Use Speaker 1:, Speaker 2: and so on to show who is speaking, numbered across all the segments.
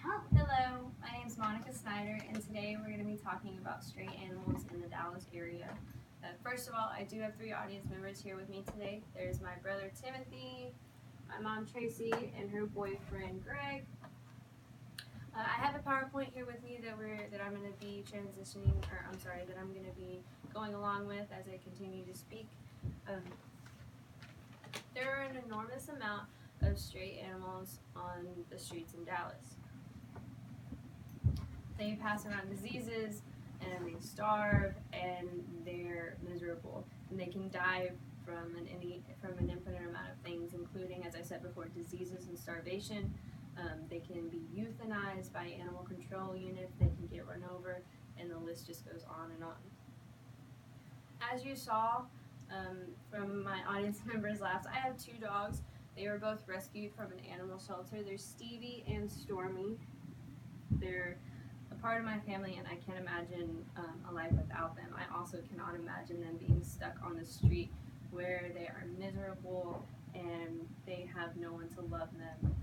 Speaker 1: Hello, my name is Monica Snyder, and today we're going to be talking about stray animals in the Dallas area. First of all, I do have 3 audience members here with me today. There's my brother Timothy, my mom Tracy, and her boyfriend Greg. I have a PowerPoint here with me that I'm going to be that I'm going to be going along with as I continue to speak. There are an enormous amount of stray animals on the streets in Dallas. They pass around diseases and they starve and they're miserable, and they can die from an infinite amount of things, including, as I said before, diseases and starvation. They can be euthanized by animal control units, they can get run over, and the list just goes on and on. As you saw from my audience members' laughs, I have 2 dogs. They were both rescued from an animal shelter. They're Stevie and Stormy. They're a part of my family, and I can't imagine a life without them. I also cannot imagine them being stuck on the street where they are miserable and they have no one to love them.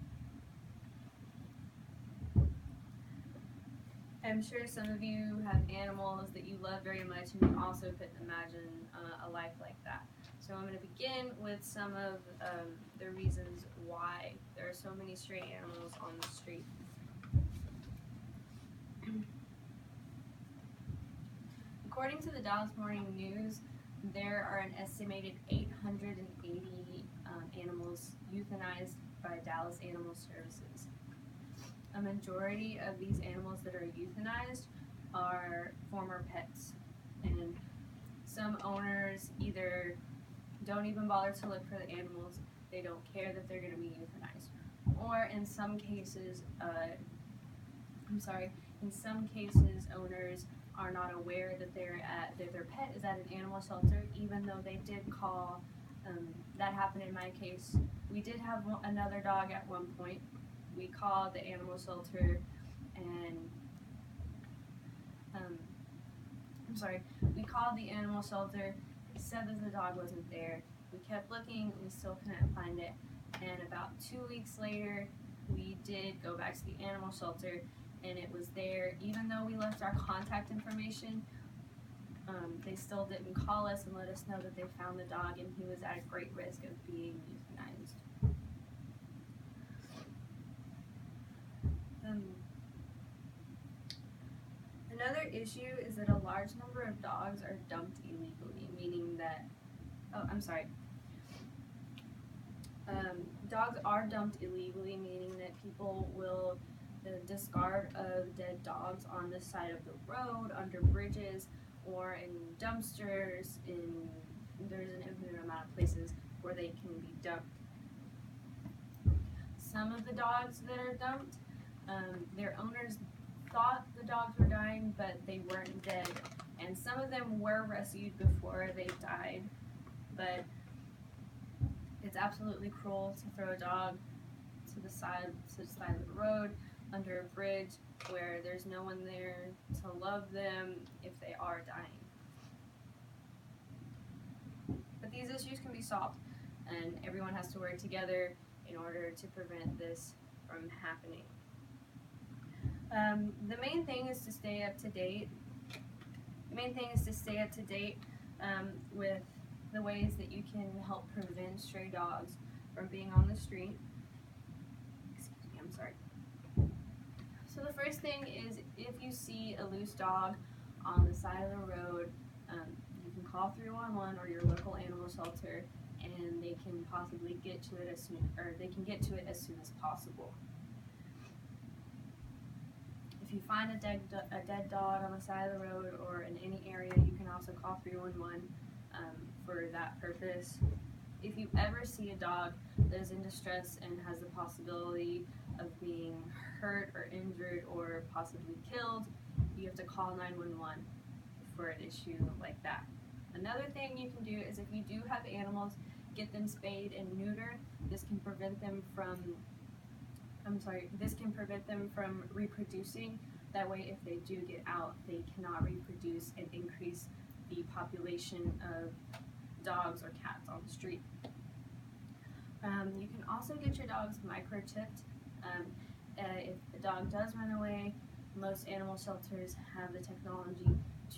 Speaker 1: I'm sure some of you have animals that you love very much, and you also couldn't imagine a life like that. So I'm going to begin with some of the reasons why there are so many stray animals on the street. According to the Dallas Morning News, there are an estimated 880 animals euthanized by Dallas Animal Services. A majority of these animals that are euthanized are former pets, and some owners either don't even bother to look for the animals, they don't care that they're going to be euthanized, or in some cases owners are not aware that their pet is at an animal shelter, even though they did call. That happened in my case. We did have another dog at one point. We called the animal shelter, and we called the animal shelter. They said that the dog wasn't there. We kept looking, we still couldn't find it, and about 2 weeks later, we did go back to the animal shelter, and it was there. Even though we left our contact information, they still didn't call us and let us know that they found the dog and he was at a great risk of being euthanized. Another issue is that a large number of dogs are dumped illegally, meaning that, dogs are dumped illegally, meaning that people will discard of dead dogs on the side of the road, under bridges, or in dumpsters. There's an infinite amount of places where they can be dumped. Some of the dogs that are dumped, their owners thought the dogs were dying, but they weren't dead, and some of them were rescued before they died. But it's absolutely cruel to throw a dog to the side of the road, under a bridge, where there's no one there to love them if they are dying. But these issues can be solved, and everyone has to work together in order to prevent this from happening. The main thing is to stay up to date. With the ways that you can help prevent stray dogs from being on the street. So the first thing is, if you see a loose dog on the side of the road, you can call 311 or your local animal shelter, and they can possibly get to it as soon as possible. If you find a dead dog on the side of the road or in any area, you can also call 311 for that purpose. If you ever see a dog that is in distress and has the possibility of being hurt or injured or possibly killed, you have to call 911 for an issue like that. Another thing you can do is, if you do have animals, get them spayed and neutered. This can prevent them from reproducing. That way, if they do get out, they cannot reproduce and increase the population of dogs or cats on the street. You can also get your dogs microchipped, if the dog does run away, most animal shelters have the technology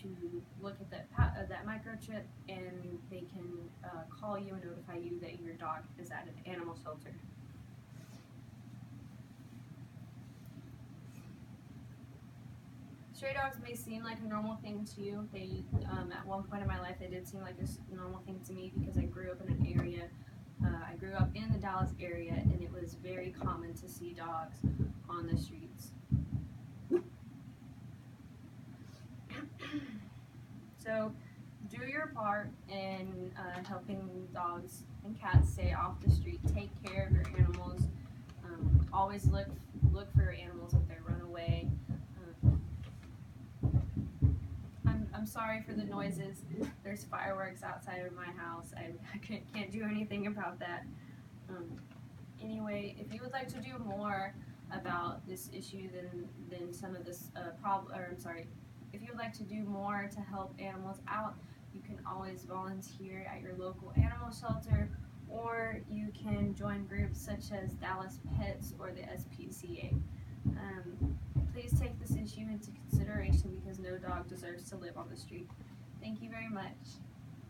Speaker 1: to look at that microchip, and they can call you and notify you that your dog is at an animal shelter. Stray dogs may seem like a normal thing to you. They, at one point in my life, they did seem like a normal thing to me because I grew up in an area. I grew up in the Dallas area, and it was very common to see dogs on the streets. So, do your part in helping dogs and cats stay off the street. Take care of your animals. Always look for your animals if they run away. I'm sorry for the noises. There's fireworks outside of my house. I can't do anything about that. Anyway, if you would like to do more about this issue than some of this if you would like to do more to help animals out, you can always volunteer at your local animal shelter, or you can join groups such as Dallas Pets or the SPCH. Please take this issue into consideration because no dog deserves to live on the street. Thank you very much.